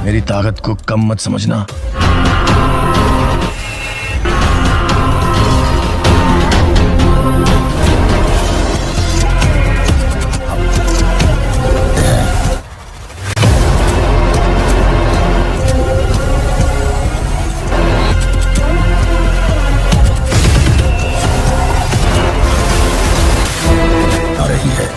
मेरी ताकत को कम मत समझना। आ रही है।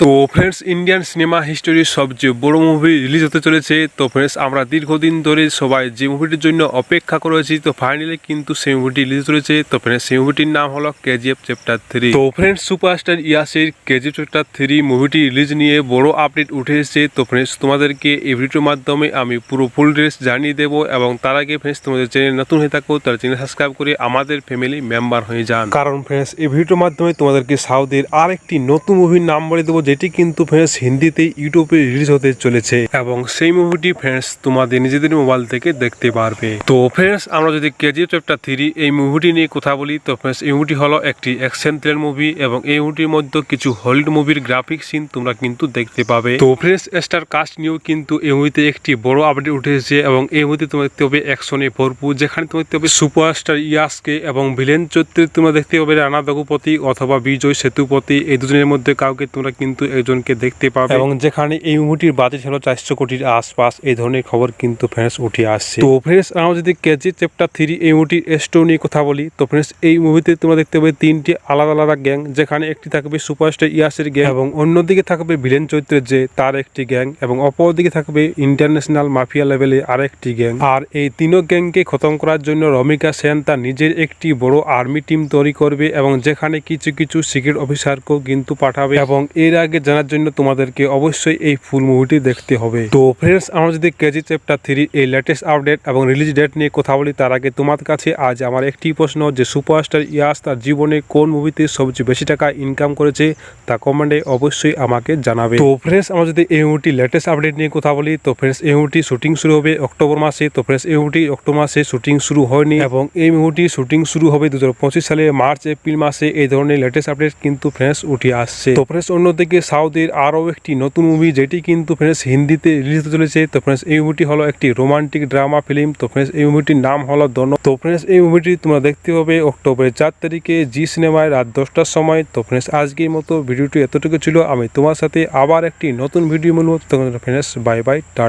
তো ফ্রেন্ডস, ইন্ডিয়ান সিনেমা হিস্টোরির সবচেয়ে বড় মুভি রিলিজ হতে চলেছে। তো ফ্রেন্ডস, আমরা দীর্ঘদিন ধরে সবাই যে মুভিটির জন্য অপেক্ষা করেছি, তো ফাইনালি কিন্তু সেই মুভিটি রিলিজ হয়েছে। তো ফ্রেন্ডস, সেই মুভিটির নাম হলো কেজিএফ চ্যাপ্টার 3। তো ফ্রেন্ডস, সুপারস্টার ইয়াসের কেজিএফ চ্যাপ্টার 3 মুভিটি রিলিজ নিয়ে বড় আপডেট উঠে এসেছে। তো ফ্রেন্ডস, তোমাদেরকে এই ভিডিওর মাধ্যমে আমি পুরো ফুল ডিটেইলস জানিয়ে দেবো। এবং তার আগে ফ্রেন্ডস, তোমাদের চ্যানেল নতুন হয়ে থাকো তার চ্যানেল সাবস্ক্রাইব করে আমাদের ফ্যামিলি মেম্বার হয়ে যান। কারণ ফ্রেন্ডস, এই ভিডিওর মাধ্যমে তোমাদেরকে সাউথের আরেকটি নতুন মুভির নাম বলে দেবো, যেটি কিন্তু ফ্রেন্ডস হিন্দিতে ইউটিউবে রিলিজ হতে চলেছে। এবং সেই মুভিটি ফ্রেন্ডস তোমাদের নিজেদের মোবাইল থেকে দেখতে পারবে। তো ফ্রেন্ডস, আমরা যদি কেজিএফ চ্যাপ্টার 3 এই মুভিটি নিয়ে কথা বলি, তো ফ্রেন্ডস এই মুভিটি হলো একটি অ্যাকশন থ্রিলার মুভি। এবং এই মুভিটির মধ্যে কিছু হলিউড মুভির গ্রাফিক সিন তোমরা কিন্তু দেখতে পাবে। তো ফ্রেন্ডস, স্টার কাস্ট নিয়েও কিন্তু এই মুভিতে একটি বড় আপডেট উঠে এসেছে। এবং এই মুভিতে তোমরা দেখতে পাবে অ্যাকশনে ভরপুর, যেখানে তোমরা দেখতে পাবে সুপারস্টার ইয়াসকে, এবং ভিলেন চরিত্রে তোমরা দেখতে পাবে রানা রঘুপতি অথবা বিজয় সেতুপতি। এই দুজনের মধ্যে কাউকে তোমরা কিন্তু একজনকে দেখতে পাবে। এবং যেখানে এই মুভিটির বাজেট হলো 400 কোটির আশপাশ, এই ধরনের খবর কিন্তু ফ্রেন্ডস উঠে আসছে। তো ফ্রেন্ডস, আমরা যদি কেজিএফ চ্যাপ্টার 3 এই মুভিটির স্টোরি নিয়ে কথা বলি, তো ফ্রেন্ডস এই মুভিতে তোমরা দেখতে পাবে 3টি আলাদা আলাদা গ্যাং, যেখানে একটি থাকবে সুপারস্টার ইয়াসের গ্যাং, এবং অন্যদিকে থাকবে ভিলেন চরিত্রের যে তার একটি গ্যাং, এবং অপরদিকে থাকবে ইন্টারন্যাশনাল মাফিয়া লেভেলে আরেকটি গ্যাং। আর এই তিনও গ্যাংকে খতম করার জন্য রমিকা সেন তার নিজের একটি বড় আর্মি টিম তৈরি করবে, এবং যেখানে কিছু কিছু সিক্রেট অফিসারকেও কিন্তু পাঠাবে। এবং এর আগে জানার জন্য তোমাদেরকে অবশ্যই এই ফুল মুভিটি দেখতে হবে। তো ফ্রেন্ডস, আমরা যদি কেজি চ্যাপ্টার 3 এই লেটেস্ট আপডেট এবং রিলিজ ডেট নিয়ে কথা বলি, তার আগে তোমার কাছে আজ আমার একটি প্রশ্ন, যে সুপারস্টার ইয়াস তার জীবনে কোন মুভিতে সবচেয়ে বেশি টাকা ইনকাম করেছে, তা কমেন্টে অবশ্যই আমাকে জানাবে। তো ফ্রেন্ডস, আমরা যদি এই মুভিটি লেটেস্ট আপডেট নিয়ে কথা বলি, তো ফ্রেন্ডস এই মুভিটি শুটিং শুরু হবে অক্টোবর মাসে। তো ফ্রেন্ডস, এই মুভিটি অক্টোবর মাসে শুটিং শুরু হয়নি, এবং এই মুভিটি শুটিং শুরু হবে 2025 সালে মার্চ এপ্রিল মাসে। এই ধরনের লেটেস্ট আপডেট কিন্তু ফ্রেন্ডস উঠে আসছে। তো ফ্রেন্ডস, অন্যদিকে সাউথের আরও একটি নতুন মুভি, যেটি কিন্তু ফ্রেন্ডস হিন্দিতে রিলিজ হতে চলেছে। তো ফ্রেন্ডস, এই মুভিটি হলো একটি রোমান্টিক ড্রামা ফিল্ম। তো ফ্রেন্ডস, এই মুভিটির নাম হলো দোনো। তো ফ্রেন্ডস, এই মুভিটি তোমরা দেখতে হবে অক্টোবরের 4 তারিখে জি সিনেমায় রাত 10টার সময়। তো ফ্রেন্ডস, আজকের মতো ভিডিওটি এতটুকু ছিল। আমি তোমার সাথে আবার একটি নতুন ভিডিও বলবো। তখন ফ্রেন্ডস, বাই বাই, টাটা।